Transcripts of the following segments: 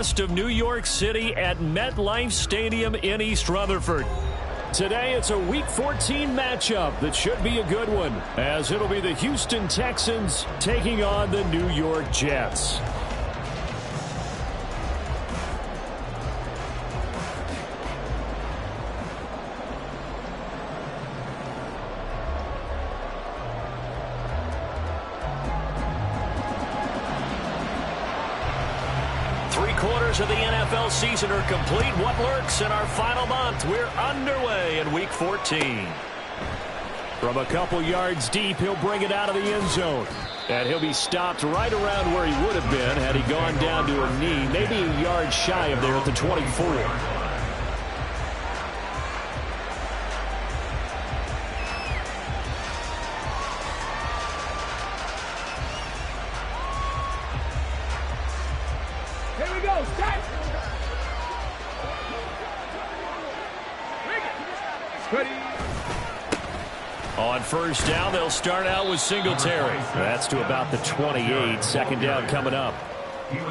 Of New York City at MetLife Stadium in East Rutherford. Today it's a Week 14 matchup that should be a good one, as it'll be the Houston Texans taking on the New York Jets. Of the NFL season are complete. What lurks in our final month? We're underway in Week 14. From a couple yards deep, he'll bring it out of the end zone. And he'll be stopped right around where he would have been had he gone down to a knee, maybe a yard shy of there at the 24. On first down, they'll start out with Singletary. That's to about the 28. Second down coming up.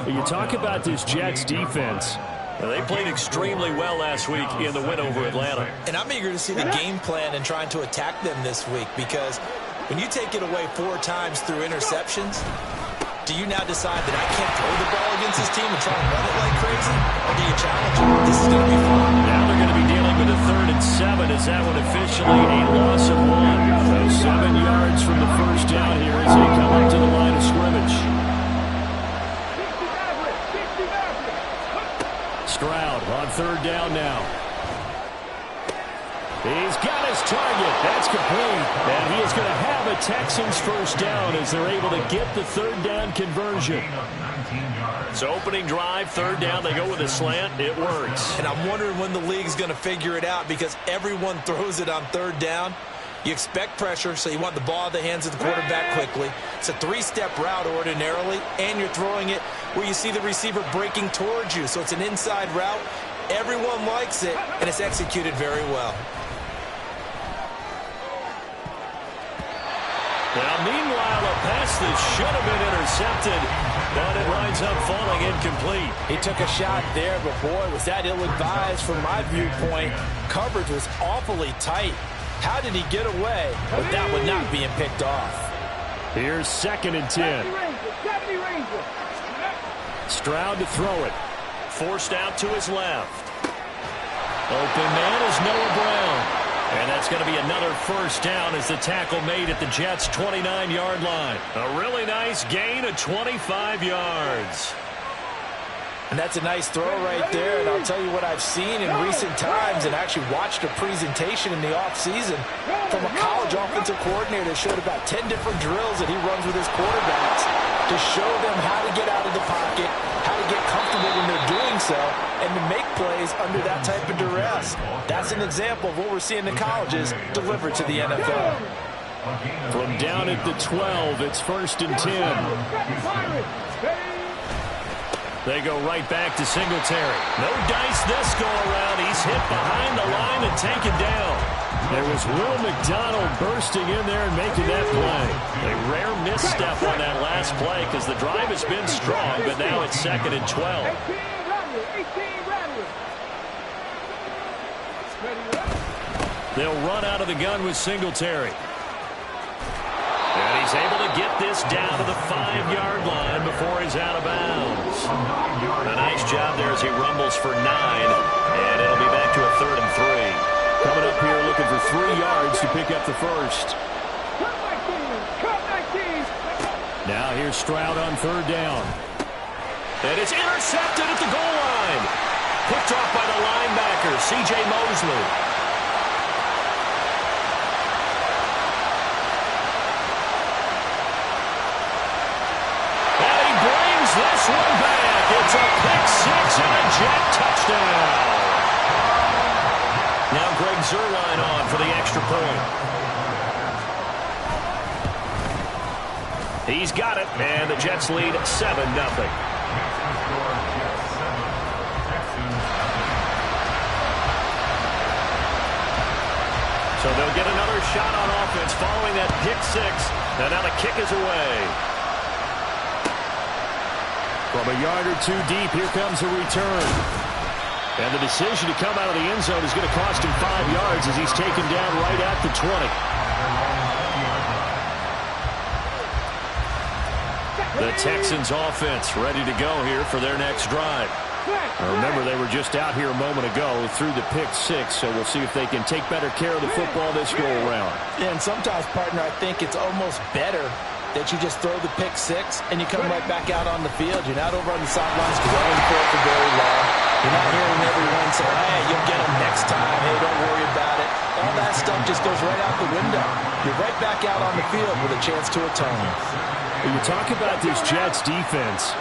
You talk about this Jets defense. They played extremely well last week in the win over Atlanta. And I'm eager to see the game plan and trying to attack them this week, because when you take it away 4 times through interceptions, do you now decide that I can't throw the ball against this team and try to run it like crazy? Or do you challenge it? This is going to be fun. Now they're going to be dealing with a 3rd and 7. Is that one officially a loss of 1? So 7 yards from the first down here as they come up to the line of scrimmage. Stroud on 3rd down now. He's got his target. That's complete. And he is going to have a Texans first down as they're able to get the 3rd down conversion. So opening drive, 3rd down, they go with a slant. It works. And I'm wondering when the league's going to figure it out, because everyone throws it on 3rd down. You expect pressure, so you want the ball in the hands of the quarterback quickly. It's a 3-step route ordinarily, and you're throwing it where you see the receiver breaking towards you. So it's an inside route. Everyone likes it, and it's executed very well. Now, meanwhile, a pass that should have been intercepted, but it winds up falling incomplete. He took a shot there, but boy, was that ill-advised from my viewpoint. Coverage was awfully tight. How did he get away with that one not being picked off? Here's 2nd and 10. Stroud to throw it. Forced out to his left. Open man is Noah Brown. And that's going to be another first down as the tackle made at the Jets' 29-yard line. A really nice gain of 25 yards. And that's a nice throw right there. And I'll tell you what I've seen in recent times, and actually watched a presentation in the offseason from a college offensive coordinator that showed about 10 different drills that he runs with his quarterbacks to show them how to get out of the pocket, how to get comfortable when they're doing so, and to make plays under that type of duress. That's an example of what we're seeing in colleges delivered to the NFL. From down at the 12, it's 1st and 10. They go right back to Singletary. No dice this go-around. He's hit behind the line and taken down. There was Will McDonald bursting in there and making that play. A rare misstep on that last play because the drive has been strong, but now it's 2nd and 12. They'll run out of the gun with Singletary. And he's able to get this down to the 5-yard line before he's out of bounds. A nice job there as he rumbles for 9. And it'll be back to a 3rd and 3. Coming up here looking for 3 yards to pick up the first. Now here's Stroud on 3rd down. And it's intercepted at the goal line. Picked off by the linebacker, C.J. Mosley. This one back. It's a pick-6 and a Jet touchdown. Now Greg Zuerlein on for the extra point. He's got it, and the Jets lead 7-0. So they'll get another shot on offense following that pick-6. And now the kick is away. From a yard or two deep, here comes a return. And the decision to come out of the end zone is going to cost him 5 yards as he's taken down right at the 20. The Texans offense ready to go here for their next drive. Now remember, they were just out here a moment ago through the pick 6, so we'll see if they can take better care of the football this go-around. Yeah, and sometimes, partner, I think it's almost better that you just throw the pick 6 and you come right back out on the field. You're not over on the sidelines dwelling for very long. You're not hearing everyone say, hey, you'll get them next time. Hey, don't worry about it. All that stuff just goes right out the window. You're right back out on the field with a chance to atone. When you talk about this Jets defense,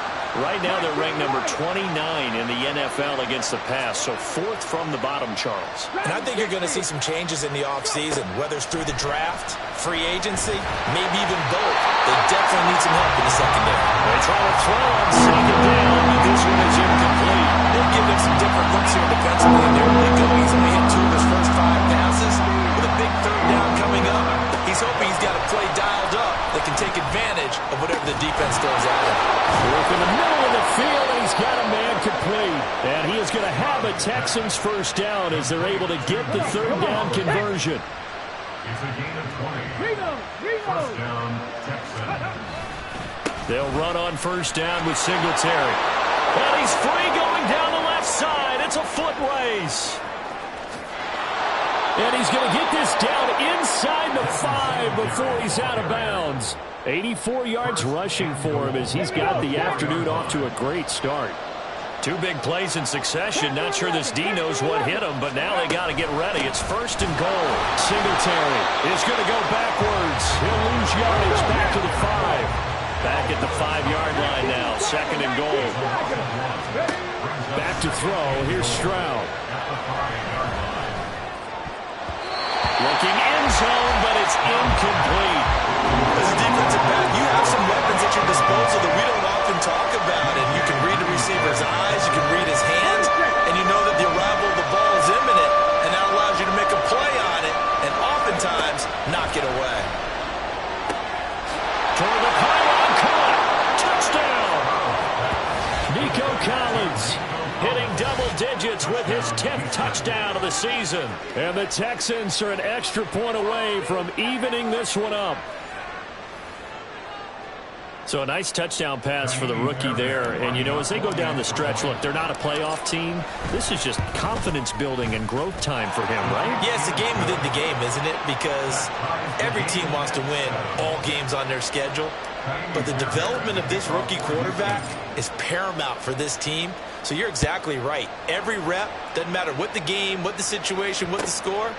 right now they're ranked number 29 in the NFL against the pass, so 4th from the bottom, Charles. And I think you're going to see some changes in the offseason, whether it's through the draft, free agency, maybe even both. They definitely need some help in the secondary. They try to throw on 2nd down, but this one is incomplete. They've given him some different looks here defensively, and they're really good. He's only hit 2 of his first 5 passes. With a big 3rd down coming up, he's hoping he's got a play dialed up that can take advantage of whatever the defense throws at him. Look in the middle of the field, and he's got a man complete. And he is going to have a Texans first down as they're able to get the 3rd down conversion. It's a gain of 20. First down, Texans. They'll run on first down with Singletary. And he's free going down the left side. It's a foot race. And he's going to get this down inside the 5 before he's out of bounds. 84 yards rushing for him as he's got the afternoon off to a great start. 2 big plays in succession. Not sure this D knows what hit him, but now they got to get ready. It's 1st and goal. Singletary is going to go backwards. He'll lose yardage back to the 5. Back at the 5-yard line now. 2nd and goal. Back to throw. Here's Stroud. Looking end zone, but it's incomplete. As a defensive back, you have some weapons at your disposal that we don't often talk about. And you can read the receiver's eyes, you can read his hands, and you know that the arrival of the ball is imminent, and that allows you to make a play on it, and oftentimes knock it away. Toward the pylon, caught. Touchdown. Nico Collins hitting double digits with his 10th touchdown of the season. And the Texans are an extra point away from evening this one up. So a nice touchdown pass for the rookie there. And, you know, as they go down the stretch, look, they're not a playoff team. This is just confidence building and growth time for him, right? Yeah, it's a game within the game, isn't it? Because every team wants to win all games on their schedule. But the development of this rookie quarterback is paramount for this team. So you're exactly right. Every rep, doesn't matter what the game, what the situation, what the score,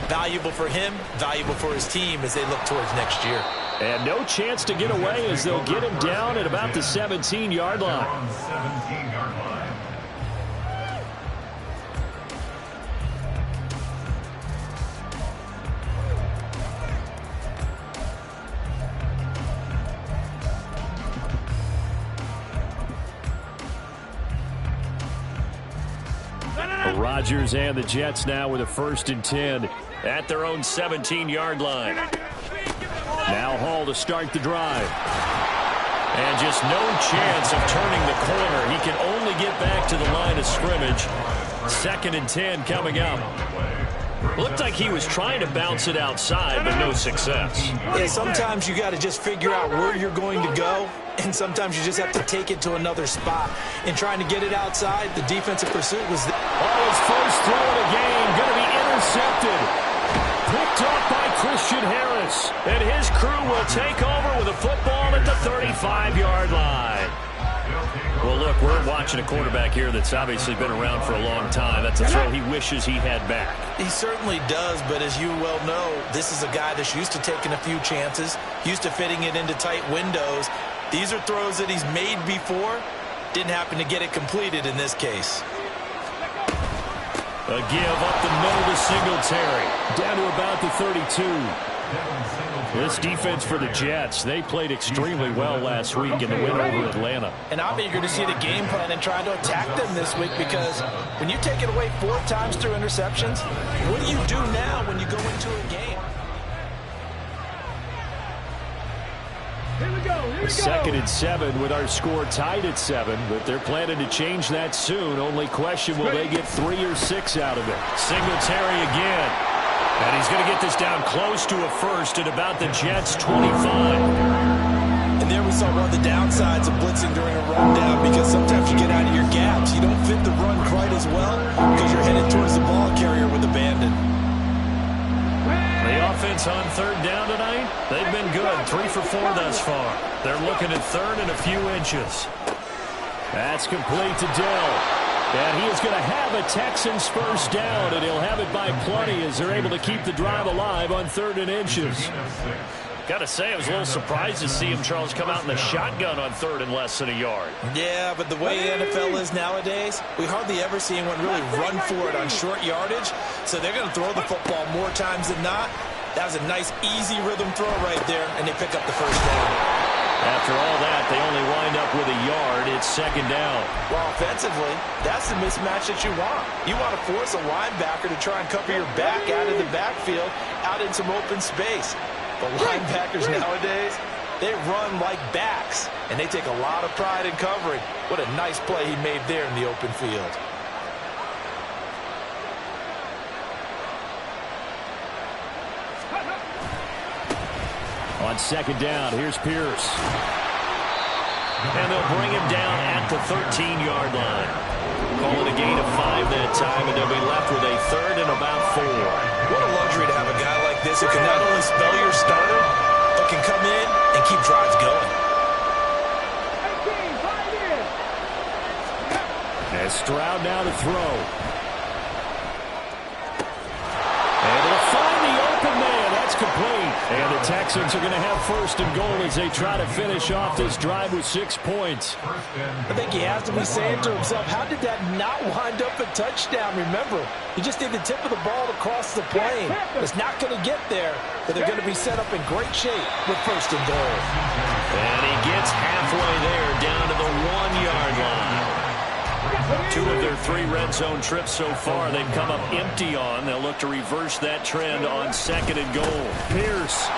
valuable for him, valuable for his team as they look towards next year. And no chance to get away as they'll get him down at about the 17-yard line. On 17-yard line. Rodgers and the Jets now with a 1st and 10 at their own 17-yard line. Now Hall to start the drive. And just no chance of turning the corner. He can only get back to the line of scrimmage. 2nd and 10 coming up. Looked like he was trying to bounce it outside, but no success. Yeah, sometimes you got to just figure out where you're going to go, and sometimes you just have to take it to another spot. In trying to get it outside, the defensive pursuit was there. Oh, his first throw of the game going to be intercepted. Picked off by Christian Harris. And his crew will take over with a football at the 35-yard line. Well, look, we're watching a quarterback here that's obviously been around for a long time. That's a throw he wishes he had back. He certainly does, but as you well know, this is a guy that's used to taking a few chances, used to fitting it into tight windows. These are throws that he's made before. Didn't happen to get it completed in this case. A give up the middle to Singletary. Down to about the 32. This defense for the Jets, they played extremely well last week in the win over Atlanta. And I'm eager to see the game plan and try to attack them this week, because when you take it away 4 times through interceptions, what do you do now when you go into a game? Here we go. Second and 7 with our score tied at 7, but they're planning to change that soon. Only question, will they get 3 or 6 out of it? Singletary again. And he's going to get this down close to a first at about the Jets' 25. And there we saw one of the downsides of blitzing during a rundown, because sometimes you get out of your gaps. You don't fit the run quite as well because you're headed towards the ball carrier with abandon. The offense on third down tonight, they've been good. 3 for 4 thus far. They're looking at third and a few inches. That's complete to Dell. And he is going to have a Texans first down, and he'll have it by plenty as they're able to keep the drive alive on third and inches. Got to say, I was a little surprised to see him, Charles, come out in the shotgun on third and less than a yard. Yeah, but the way the NFL is nowadays, we hardly ever see anyone really run for it on short yardage. So they're going to throw the football more times than not. That was a nice, easy rhythm throw right there, and they pick up the first down. After all that, they only wind up with a yard. It's second down. Well, offensively, that's the mismatch that you want. You want to force a linebacker to try and cover your back out of the backfield, out in some open space. The linebackers nowadays, they run like backs, and they take a lot of pride in covering. What a nice play he made there in the open field. On second down, here's Pierce. And they'll bring him down at the 13-yard line. Call it a gain of 5 that time, and they'll be left with a third and about 4. What a luxury to have a guy like this who can not only spell your starter, but can come in and keep drives going. And Stroud now to throw. And they'll find the open man. That's complete. And the Texans are going to have first and goal as they try to finish off this drive with 6 points. I think he has to be saying to himself, how did that not wind up a touchdown? Remember, he just did the tip of the ball across the plane. It's not going to get there, but they're going to be set up in great shape with first and goal. And he gets halfway there down to the 1-yard line. 2 of their 3 red zone trips so far they've come up empty on. They'll look to reverse that trend on second and goal. Pierce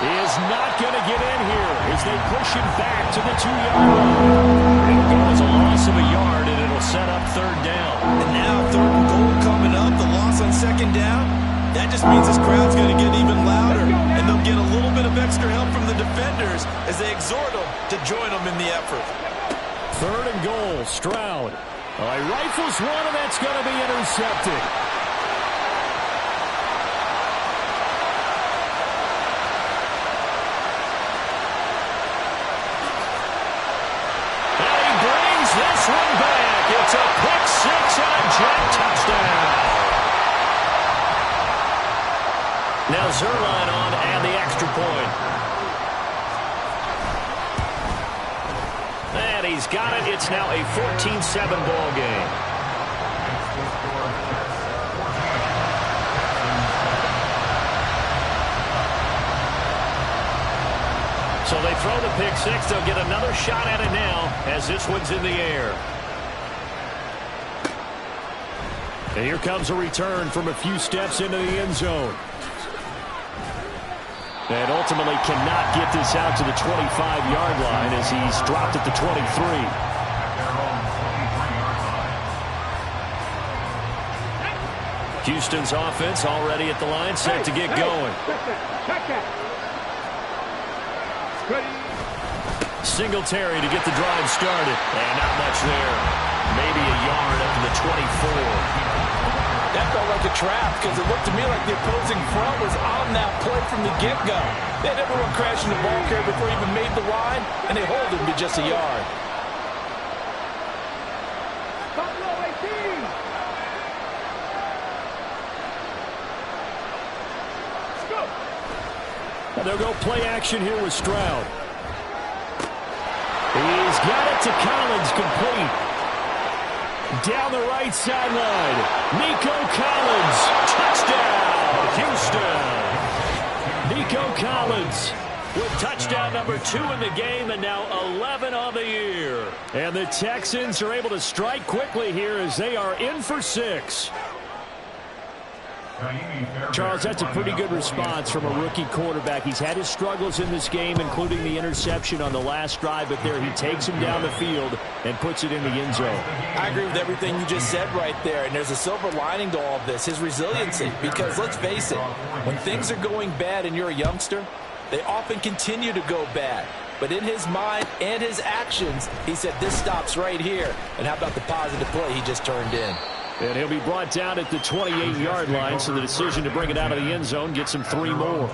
is not going to get in here as they push him back to the 2-yard line. It'll go as a loss of a yard, and it'll set up third down. And now third and goal coming up, the loss on second down. That just means this crowd's going to get even louder, and they'll get a little bit of extra help from the defenders as they exhort them to join them in the effort. Third and goal, Stroud. Well, he rifles one, and that's going to be intercepted. And he brings this one back. It's a pick 6 and a jet touchdown. Now Zuerlein on and the extra point. And he's got it. It's now a 14-7 ball game. So they throw the pick 6. They'll get another shot at it now as this one's in the air. And here comes a return from a few steps into the end zone. And ultimately cannot get this out to the 25-yard line as he's dropped at the 23. Houston's offense already at the line, set to get going. Singletary to get the drive started. And not much there. Maybe a yard up to the 24. That felt like a trap because it looked to me like the opposing front was on that play from the get-go. They had everyone crashing the ball carrier before he even made the line, and they hold him to just a yard. And they'll go play action here with Stroud. He's got it to Collins, complete. Down the right sideline, Nico Collins, touchdown, Houston. Nico Collins with touchdown number 2 in the game, and now 11 on the year. And the Texans are able to strike quickly here as they are in for 6. Charles, that's a pretty good response from a rookie quarterback. He's had his struggles in this game, including the interception on the last drive, but there he takes him down the field and puts it in the end zone. I agree with everything you just said right there, and there's a silver lining to all of this, his resiliency, because let's face it, when things are going bad and you're a youngster, they often continue to go bad. But in his mind and his actions, he said, this stops right here. And how about the positive play he just turned in? And he'll be brought down at the 28-yard line, so the decision to bring it out of the end zone gets him 3 more.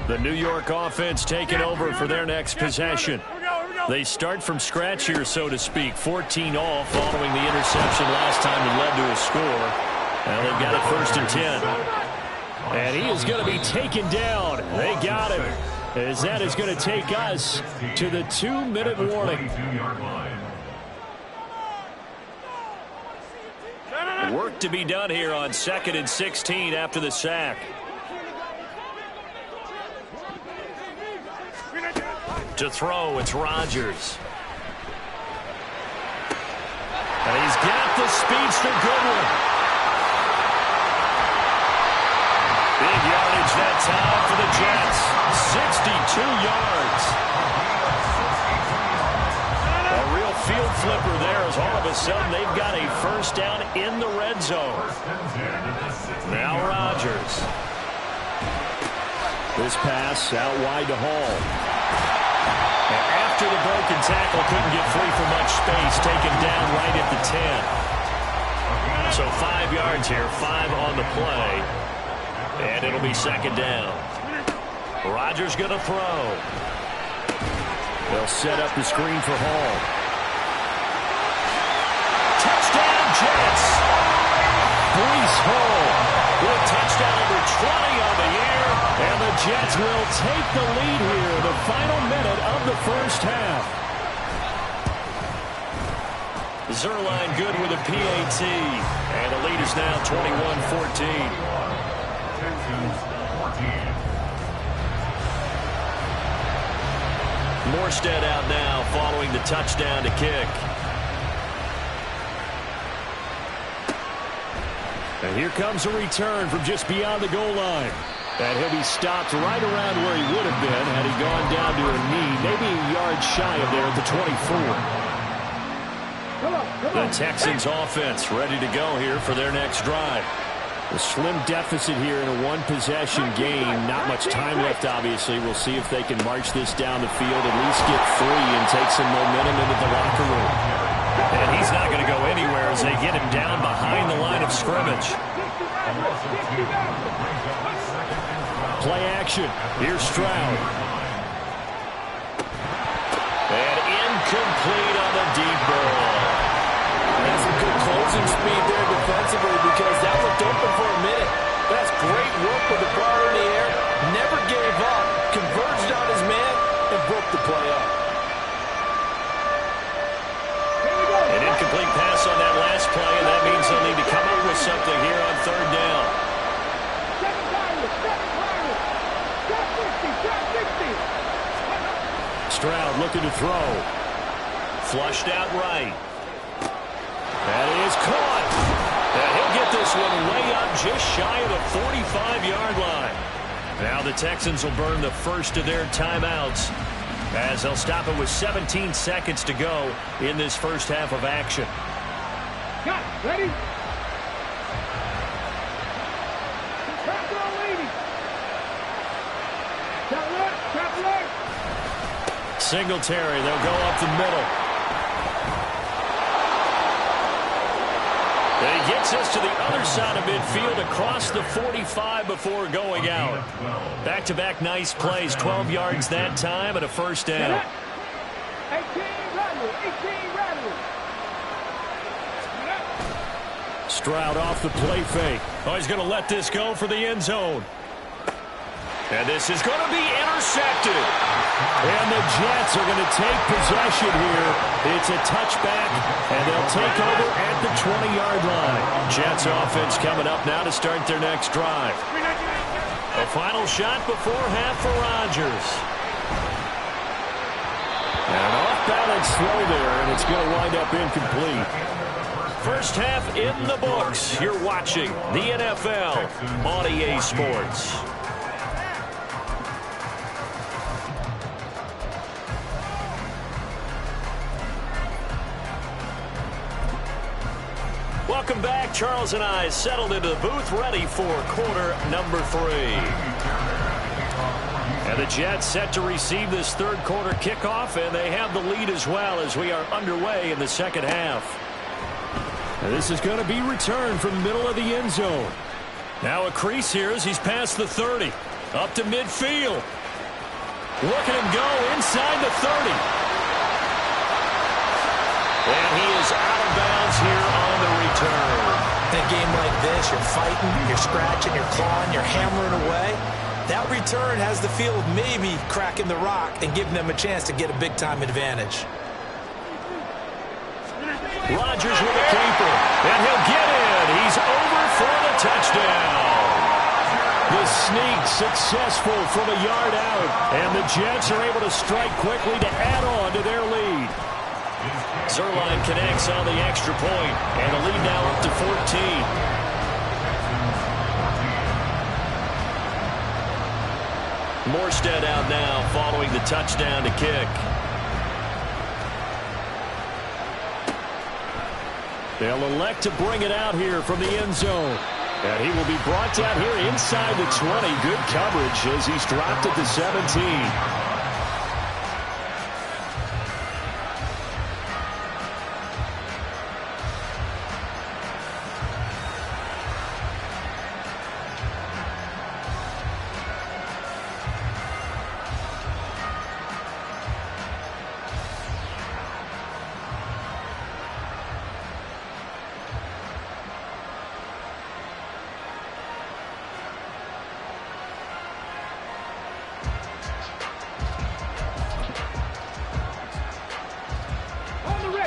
The New York offense taking over for their next possession. They start from scratch here, so to speak. 14 all following the interception last time that led to a score. Now they've got it 1st and 10. And he is going to be taken down. They got him. As that is going to take us to the 2-minute warning. Work to be done here on 2nd and 16 after the sack. To throw, it's Rodgers. And he's got the speedster Goodwin. Big yardage that time for the Jets. 62 yards. A real field flipper there as all of a sudden they've got a first down in the red zone. Now Rodgers. This pass out wide to Hall. And after the broken tackle, couldn't get free for much space, taken down right at the 10. So 5 yards here, 5 on the play. And it'll be 2nd down. Rodgers going to throw. They'll set up the screen for Hall. Touchdown, Jets! Breece Hall with touchdown number 20 on the year. And the Jets will take the lead here in the final minute of the first half. Zuerlein good with a PAT. And the lead is now 21-14. Morstead out now following the touchdown to kick. And here comes a return from just beyond the goal line. And he'll be stopped right around where he would have been had he gone down to a knee, maybe a yard shy of there at the 24. The Texans offense ready to go here for their next drive. A slim deficit here in a one-possession game. Not much time left, obviously. We'll see if they can march this down the field, at least get 3 and take some momentum into the locker room. And he's not going to go anywhere as they get him down behind the line of scrimmage. Play action. Here's Stroud. And incomplete on the deep ball. That's some good closing speed there defensively because that looked open for a minute. That's great work with the ball in the air. Never gave up. Converged on his man and broke the play up. An incomplete pass on that last play, and that means they'll need to come up with something here on 3rd down. Stroud looking to throw. Flushed out right. That is caught. And he'll get this one way up just shy of the 45-yard line. Now the Texans will burn the first of their timeouts as they'll stop it with 17 seconds to go in this first half of action. Got it. Ready? Singletary, they'll go up the middle. And he gets us to the other side of midfield across the 45 before going out. Back-to-back nice plays, 12 yards that time and a first down. 18 rattle. Stroud off the play fake. Oh, he's going to let this go for the end zone. And this is going to be intercepted. And the Jets are going to take possession here. It's a touchback, and they'll take over at the 20-yard line. Jets offense coming up now to start their next drive. A final shot before half for Rodgers. And an off-balance throw there, and it's going to wind up incomplete. First half in the books. You're watching the NFL on EA Sports. Welcome back. Charles and I settled into the booth, ready for quarter number 3. And the Jets set to receive this third quarter kickoff, and they have the lead as well as we are underway in the second half. And this is going to be returned from the middle of the end zone. Now a crease here as he's past the 30. Up to midfield. Look at him go inside the 30. And he is out of bounds here on the return. In a game like this, you're fighting, you're scratching, you're clawing, you're hammering away. That return has the feel of maybe cracking the rock and giving them a chance to get a big-time advantage. Rodgers with a keeper, and he'll get in. He's over for the touchdown. The sneak successful from a yard out, and the Jets are able to strike quickly to add on to their lead. Zuerlein connects on the extra point, and the lead now up to 14. Morstead out now following the touchdown to kick. They'll elect to bring it out here from the end zone. And he will be brought down here inside the 20. Good coverage as he's dropped at the 17.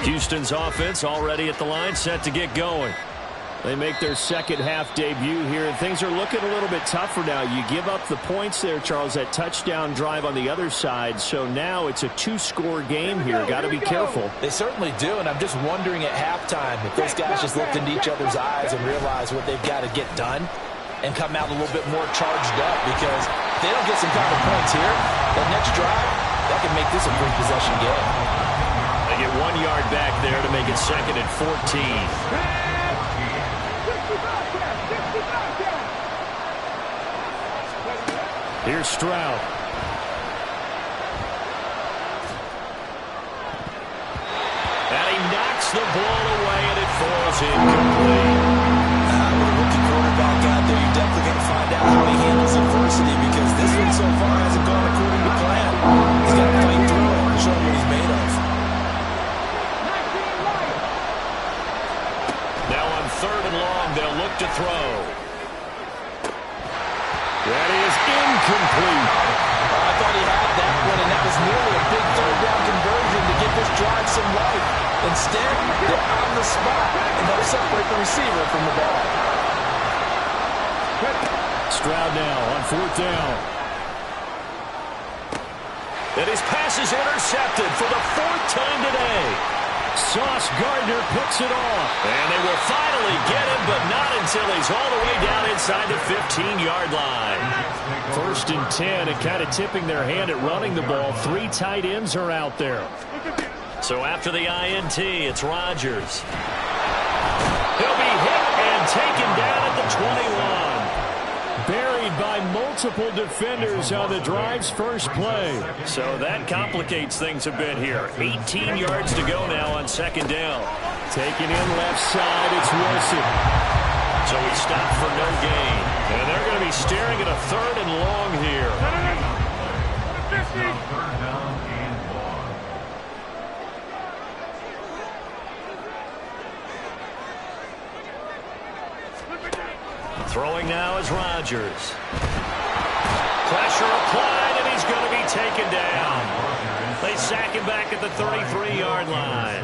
Houston's offense already at the line, set to get going. They make their second half debut here, and things are looking a little bit tougher now. You give up the points there, Charles, that touchdown drive on the other side. So now it's a 2-score game here. Got to be careful. They certainly do, and I'm just wondering at halftime if those guys just looked into each other's eyes and realized what they've got to get done and come out a little bit more charged up, because if they don't get some kind of points here, that next drive, that can make this a three-possession game. They get 1 yard back there to make it second and 14. Here's Stroud. And he knocks the ball away, and it falls incomplete. With a rookie quarterback out there, you're definitely going to find out how he handles adversity, because this one so far hasn't gone according to plan. He's got to fight through it and show what he's made of. Now on 3rd and long, they'll look to throw. That is incomplete. I thought he had that one, and that was nearly a big third-down conversion to give this drive some life. Instead, they're on the spot, and they'll separate the receiver from the ball. Stroud now on 4th down. And his pass is intercepted for the 4th time today. Sauce Gardner picks it off. And they will finally get him, but not until he's all the way down inside the 15-yard line. 1st and 10, and kind of tipping their hand at running the ball. 3 tight ends are out there. So after the INT, it's Rodgers. He'll be hit and taken down at the 21. Buried by multiple defenders on the drive's first play. So that complicates things a bit here. 18 yards to go now on 2nd down. Taken in left side, it's Wilson. So he stopped for no gain. And they're going to be staring at a 3rd and long here. Throwing now is Rodgers. Pressure applied, and he's going to be taken down. They sack him back at the 33-yard line.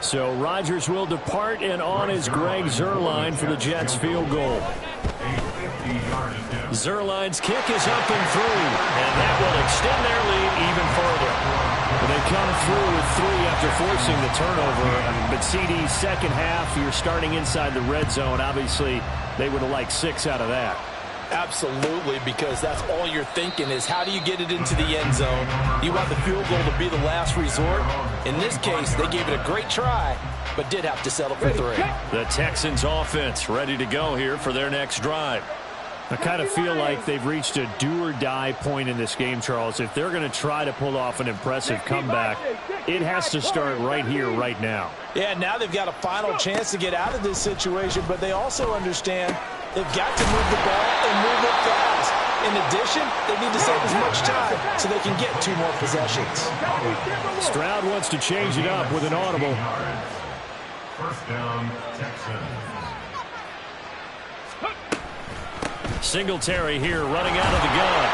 So Rodgers will depart, and on is Greg Zuerlein for the Jets field goal. Zuerlein's kick is up and through, and that will extend their lead even further. They come through with 3 after forcing the turnover. But CD's second half, you're starting inside the red zone. Obviously, they would have liked 6 out of that. Absolutely, because that's all you're thinking is how do you get it into the end zone? You want the field goal to be the last resort. In this case, they gave it a great try, but did have to settle for 3. The Texans offense ready to go here for their next drive. I kind of feel like they've reached a do-or-die point in this game, Charles. If they're going to try to pull off an impressive comeback, it has to start right here, right now. Yeah, now they've got a final chance to get out of this situation, but they also understand they've got to move the ball and move it fast. In addition, they need to save as much time so they can get 2 more possessions. Stroud wants to change it up with an audible. First down, Texans. Singletary here running out of the gun.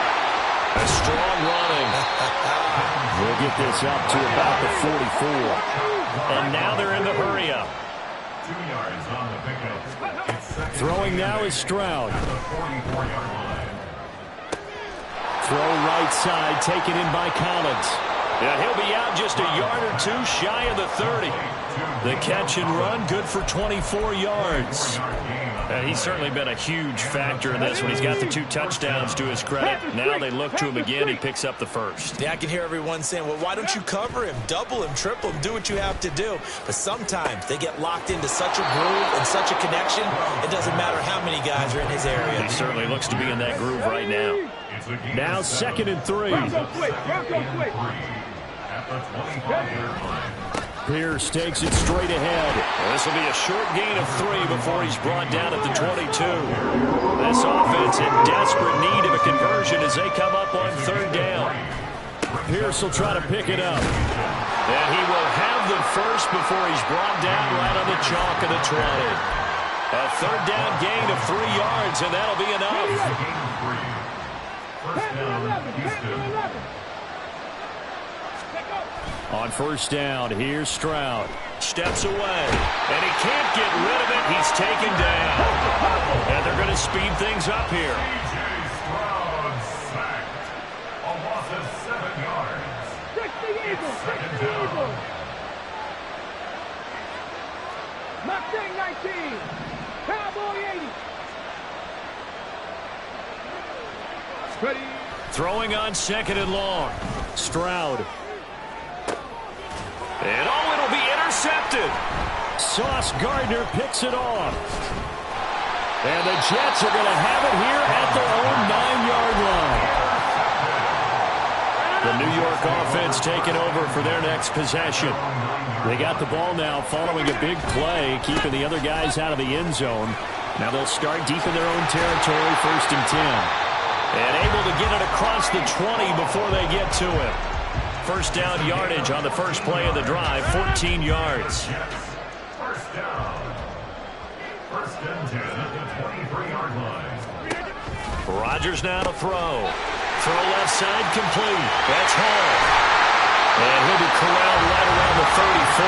A strong running. We'll get this up to about the 44. And now they're in the hurry up. 2 yards on the pickup. It's second. Throwing now is Stroud. At the 44-yard line. Throw right side taken in by Collins. Yeah, he'll be out just a yard or 2 shy of the 30. The catch and run good for 24 yards. He's certainly been a huge factor in this when he's got the 2 touchdowns to his credit. Now they look to him again. He picks up the first. Yeah, I can hear everyone saying, well, why don't you cover him, double him, triple him, do what you have to do. But sometimes they get locked into such a groove and such a connection, it doesn't matter how many guys are in his area. He certainly looks to be in that groove right now. Now 2nd and 3. At the 25-yard line. Pierce takes it straight ahead. This will be a short gain of 3 before he's brought down at the 22. This offense in desperate need of a conversion as they come up on 3rd down. Pierce will try to pick it up. And he will have the first before he's brought down right on the chalk of the 20. A 3rd down gain of 3 yards, and that'll be enough. First down, Houston. On 1st down, here's Stroud. Steps away, and he can't get rid of it. He's taken down. And they're going to speed things up here. C.J. Stroud sacked. A loss of 7 yards. Fix the Eagles! Fix the Eagles! Mustang 19. Cowboy 80. Ready. Throwing on 2nd and long. Stroud. And it'll be intercepted. Sauce Gardner picks it off. And the Jets are going to have it here at their own 9-yard line. The New York offense taking over for their next possession. They got the ball now following a big play, keeping the other guys out of the end zone. Now they'll start deep in their own territory, 1st and 10. And able to get it across the 20 before they get to it. 1st down yardage on the first play of the drive, 14 yards. First down. 1st and 10 at the 23-yard line. Rodgers now to throw. Throw left side complete. That's Hall. And he'll be corralled right around the 34.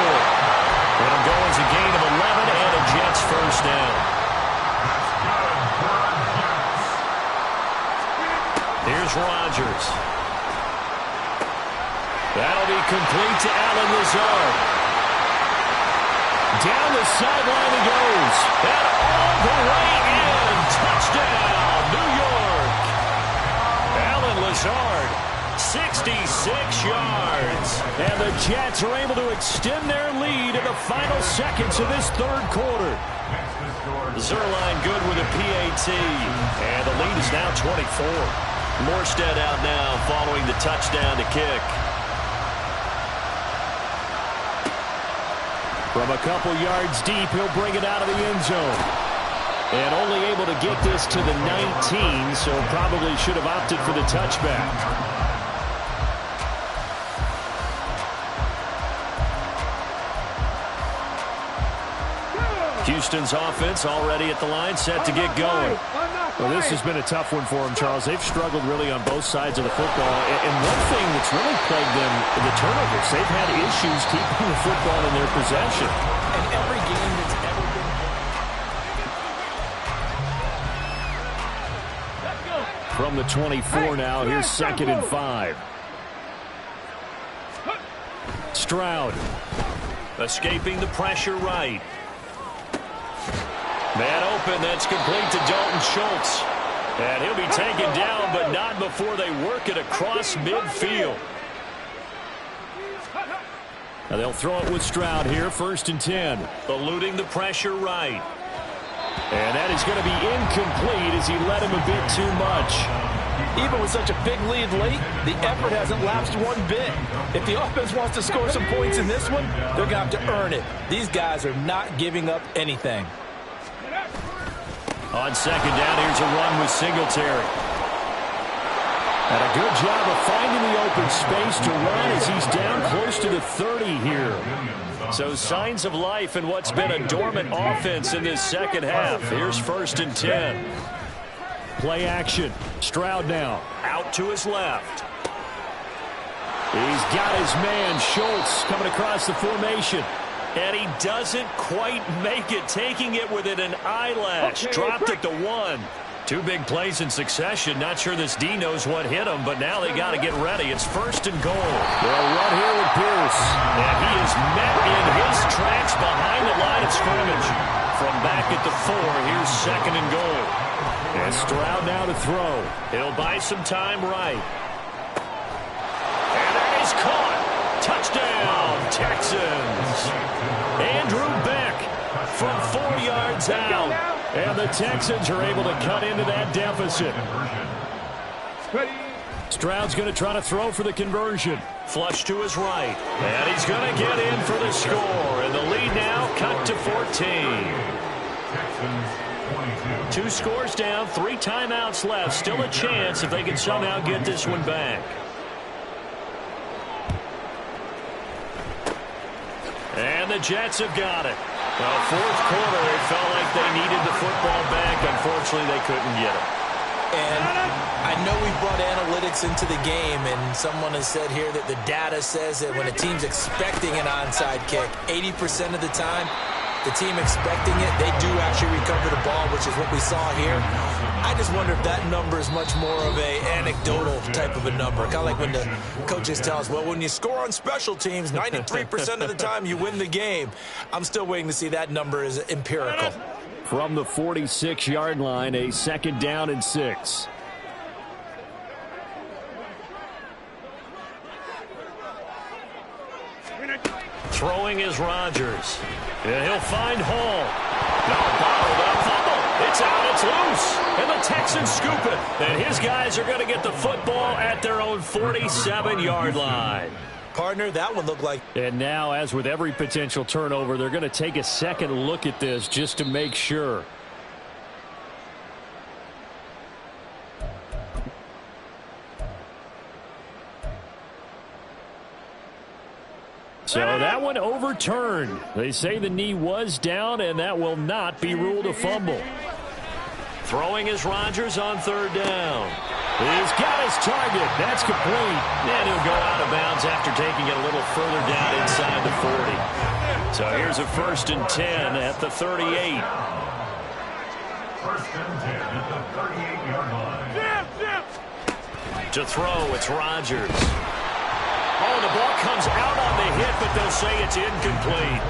It'll go as a gain of 11 and a Jets 1st down. Here's Rodgers. That'll be complete to Allen Lazard. Down the sideline he goes. And all the way in. Touchdown, New York. Allen Lazard, 66 yards. And the Jets are able to extend their lead in the final seconds of this 3rd quarter. Zuerlein good with a PAT. And the lead is now 24. Morstead out now following the touchdown to kick. From a couple yards deep, he'll bring it out of the end zone. And only able to get this to the 19, so probably should have opted for the touchback. Houston's offense already at the line, set to get going. Well, this has been a tough one for them, Charles. They've struggled really on both sides of the football. And one thing that's really plagued them, the turnovers. They've had issues keeping the football in their possession. And every game that's ever been... From the 24 now, here's 2nd and 5. Stroud. Escaping the pressure right. Man open, that's complete to Dalton Schultz. And he'll be taken down, but not before they work it across midfield. Now they'll throw it with Stroud here, 1st and 10. Eluding the pressure right. And that is going to be incomplete as he led him a bit too much. Even with such a big lead late, the effort hasn't lapsed one bit. If the offense wants to score some points in this one, they're going to have to earn it. These guys are not giving up anything. On 2nd down, here's a run with Singletary. And a good job of finding the open space to run as he's down close to the 30 here. So signs of life in what's been a dormant offense in this second half. Here's 1st and 10. Play action. Stroud now. Out to his left. He's got his man, Schultz, coming across the formation. And he doesn't quite make it, taking it within an eyelash. Dropped it to 1. 2 big plays in succession. Not sure this D knows what hit him, but now they got to get ready. It's 1st and goal. They'll run here with Pierce. And he is met in his tracks behind the line of scrimmage. From back at the 4, here's 2nd and goal. And Stroud now to throw. He'll buy some time right. And that is caught. Touchdown, Texans. Andrew Beck from 4 yards out. And the Texans are able to cut into that deficit. Stroud's going to try to throw for the conversion. Flush to his right. And he's going to get in for the score. And the lead now cut to 14. 2 scores down, 3 timeouts left. Still a chance if they can somehow get this one back. And the Jets have got it. Well, 4th quarter, it felt like they needed the football back. Unfortunately, they couldn't get it. And I know we brought analytics into the game, and someone has said here that the data says that when a team's expecting an onside kick, 80% of the time, the team expecting it, they do actually recover the ball, which is what we saw here. I just wonder if that number is much more of a anecdotal type of a number. Kind of like when the coaches tell us, well, when you score on special teams, 93% of the time you win the game. I'm still waiting to see that number is empirical. From the 46-yard line, a 2nd down and 6. Throwing is Rodgers. And he'll find Hall. Now bottled up. Fumble. It's out. It's loose. And the Texans scoop it. And his guys are going to get the football at their own 47-yard line. Partner, that one looked like... And now, as with every potential turnover, they're going to take a second look at this just to make sure. So that one overturned. They say the knee was down, and that will not be ruled a fumble. Throwing is Rodgers on 3rd down. He's got his target. That's complete. And he'll go out of bounds after taking it a little further down inside the 40. So here's a 1st and 10 at the 38. 1st and 10 at the 38-yard line. To throw, it's Rodgers. Oh, the ball comes out on the hit, but they'll say it's incomplete.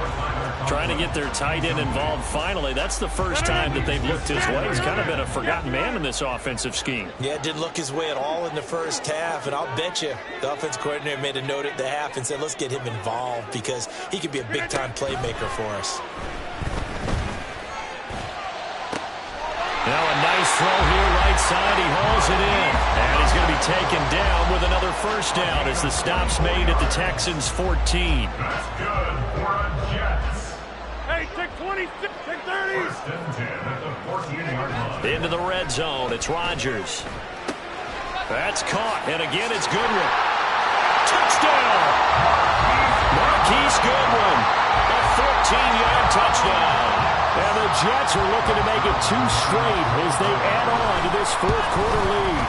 Trying to get their tight end involved finally. That's the first time that they've looked his way. He's kind of been a forgotten man in this offensive scheme. Yeah, didn't look his way at all in the first half, and I'll bet you the offense coordinator made a note at the half and said, let's get him involved because he could be a big-time playmaker for us. Now a nice throw here, right side. He hauls it in. And he's going to be taken down with another 1st down as the stop's made at the Texans' 14. That's good for a Jets. Hey, take 20, take 30. 1st and 10 at the 14-yard line. Into the red zone. It's Rodgers. That's caught. And again, it's Goodwin. Touchdown! Marquise Goodwin. A 14-yard touchdown. And the Jets are looking to make it 2 straight as they add on to this 4th quarter lead.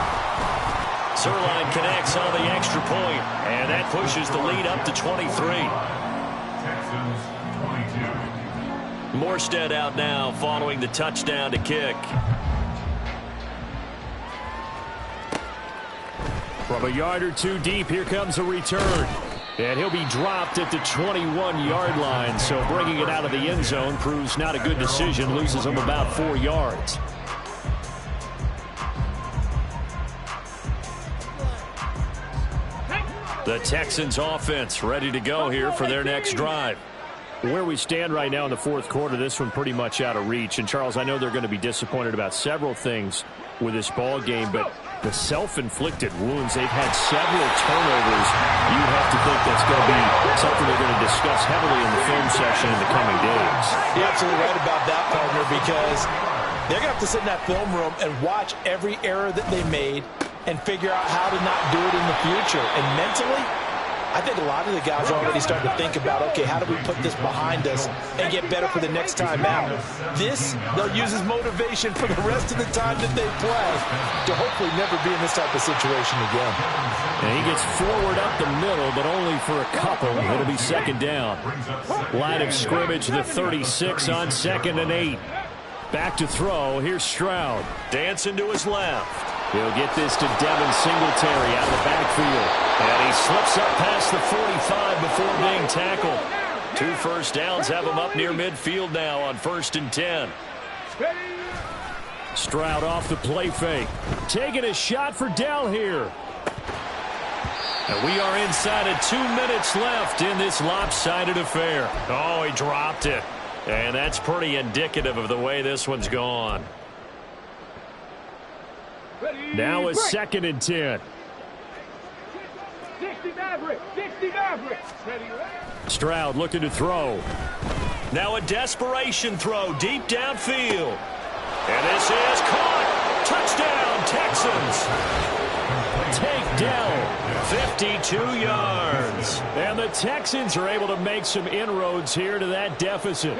Sirline connects on the extra point, and that pushes the lead up to 23. Texans 22. Morstead out now following the touchdown to kick. From a yard or 2 deep, here comes a return. And he'll be dropped at the 21-yard line. So bringing it out of the end zone proves not a good decision. Loses him about 4 yards. The Texans offense ready to go here for their next drive. Where we stand right now in the fourth quarter, this one pretty much out of reach. And, Charles, I know they're going to be disappointed about several things with this ball game, but the self-inflicted wounds, they've had several turnovers. You have to think that's going to be something they're going to discuss heavily in the film session in the coming days. You're absolutely right about that, partner, because they're going to have to sit in that film room and watch every error that they made and figure out how to not do it in the future. And mentally, I think a lot of the guys are already starting to think about, okay, how do we put this behind us and get better for the next time out? This, they'll use as motivation for the rest of the time that they play to hopefully never be in this type of situation again. And he gets forward up the middle, but only for a couple. It'll be second down. Line of scrimmage, the 36 on 2nd and 8. Back to throw. Here's Stroud. Dancing to his left. He'll get this to Devin Singletary out of the backfield. And he slips up past the 45 before being tackled. 2 first downs have him up near midfield now on 1st and 10. Stroud off the play fake. Taking a shot for Dell here. And we are inside of 2 minutes left in this lopsided affair. Oh, he dropped it. And that's pretty indicative of the way this one's gone. Now a 2nd and 10. 60 Maverick. 60 Maverick. Stroud looking to throw. Now a desperation throw deep downfield. And this is caught. Touchdown, Texans. Take Dell. 52 yards. And the Texans are able to make some inroads here to that deficit.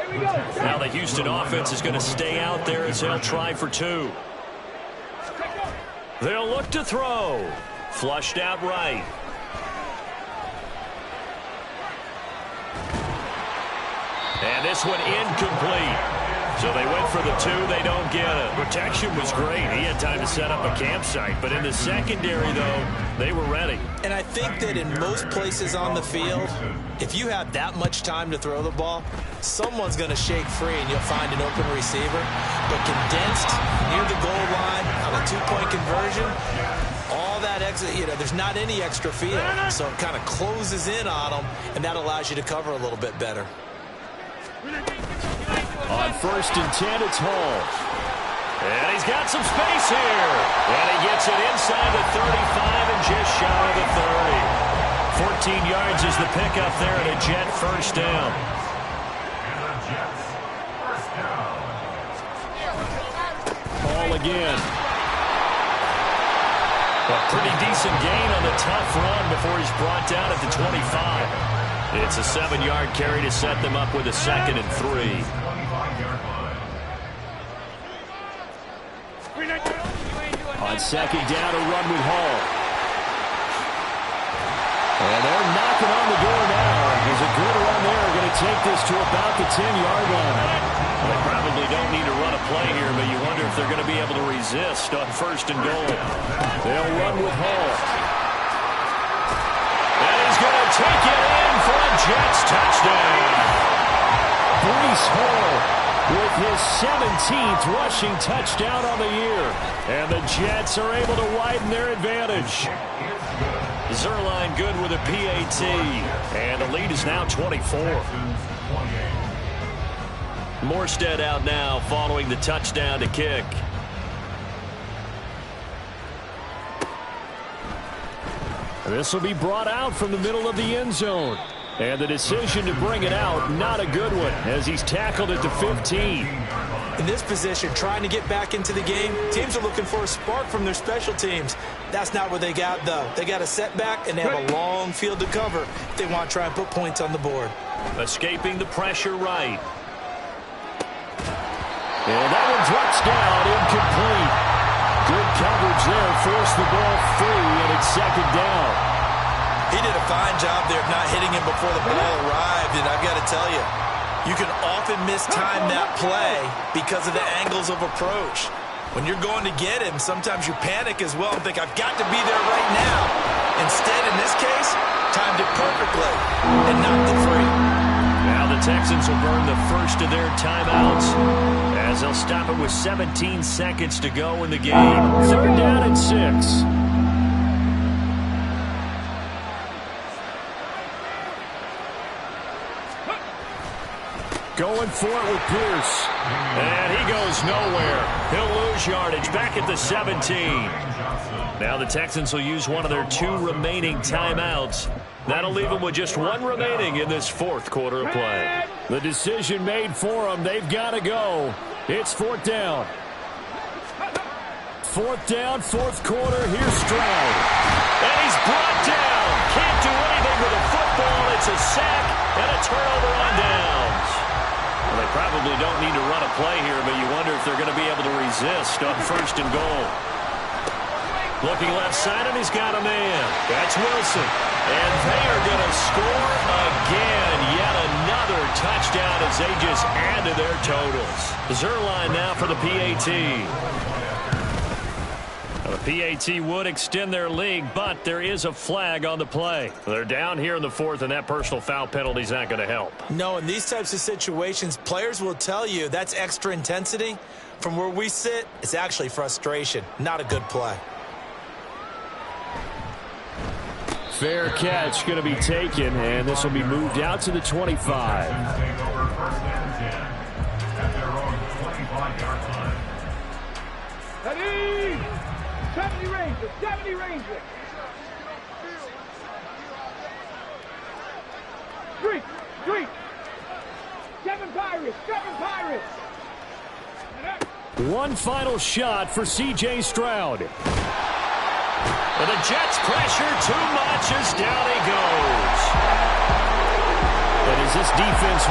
Now the Houston offense is going to stay out there as they'll try for 2. They'll look to throw. Flushed out right. And this one incomplete. So they went for the 2. They don't get it. Protection was great. He had time to set up a campsite. But in the secondary, though, they were ready. And I think that in most places on the field, if you have that much time to throw the ball, someone's going to shake free and you'll find an open receiver. But condensed near the goal line on a 2-point conversion, all that exit, there's not any extra field. So it kind of closes in on them, and that allows you to cover a little bit better. On 1st and 10, it's Hall. And he's got some space here. And he gets it inside the 35 and just shy of the 30. 14 yards is the pickup there and a Jet first down. Hall again. A pretty decent gain on the tough run before he's brought down at the 25. It's a 7-yard carry to set them up with a 2nd and 3. On 2nd down, a run with Hall. And they're knocking on the door now. There's a good run there. Going to take this to about the 10-yard line. They probably don't need to run a play here, but you wonder if they're going to be able to resist on 1st and goal. They'll run with Hall. And he's going to take it in for a Jets touchdown. Breece Hall with his 17th rushing touchdown on the year. And the Jets are able to widen their advantage. Zerline good with a PAT. And the lead is now 24. Morstead out now following the touchdown to kick. This will be brought out from the middle of the end zone. And the decision to bring it out, not a good one, as he's tackled at the 15. In this position, trying to get back into the game, teams are looking for a spark from their special teams. That's not what they got, though. They got a setback, and they have a long field to cover if they want to try and put points on the board. Escaping the pressure right. And that one drops down, incomplete. Good coverage there, forced the ball free, and it's 2nd down. He did a fine job there of not hitting him before the ball arrived, and I've got to tell you, you can often mistime that play because of the angles of approach. When you're going to get him, sometimes you panic as well and think, I've got to be there right now. Instead, in this case, timed it perfectly and knocked it free. Now the Texans will burn the first of their timeouts as they'll stop it with 17 seconds to go in the game. Third down and 6. Going for it with Pierce. And he goes nowhere. He'll lose yardage back at the 17. Now the Texans will use one of their 2 remaining timeouts. That'll leave them with just 1 remaining in this fourth quarter of play. The decision made for them. They've got to go. It's 4th down. 4th down, 4th quarter. Here's Stroud. And he's brought down. Can't do anything with a football. It's a sack and a turnover on downs. Well, they probably don't need to run a play here, but you wonder if they're going to be able to resist on 1st and goal. Looking left side, and he's got a man. That's Wilson. And they are going to score again. Yet another touchdown as they just add to their totals. Zuerlein now for the PAT. The PAT would extend their lead, but there is a flag on the play. They're down here in the 4th, and that personal foul penalty is not going to help. No, in these types of situations, players will tell you that's extra intensity. From where we sit, it's actually frustration, not a good play. Fair catch going to be taken, and this will be moved out to the 25. Take over 1st and 10 at their own 25-yard line. Ready? 70 Rangers, 70 Rangers. Street. 7 Pirates, 7 Pirates. One final shot for C.J. Stroud. And the Jets pressure too much as down he goes. And as this defense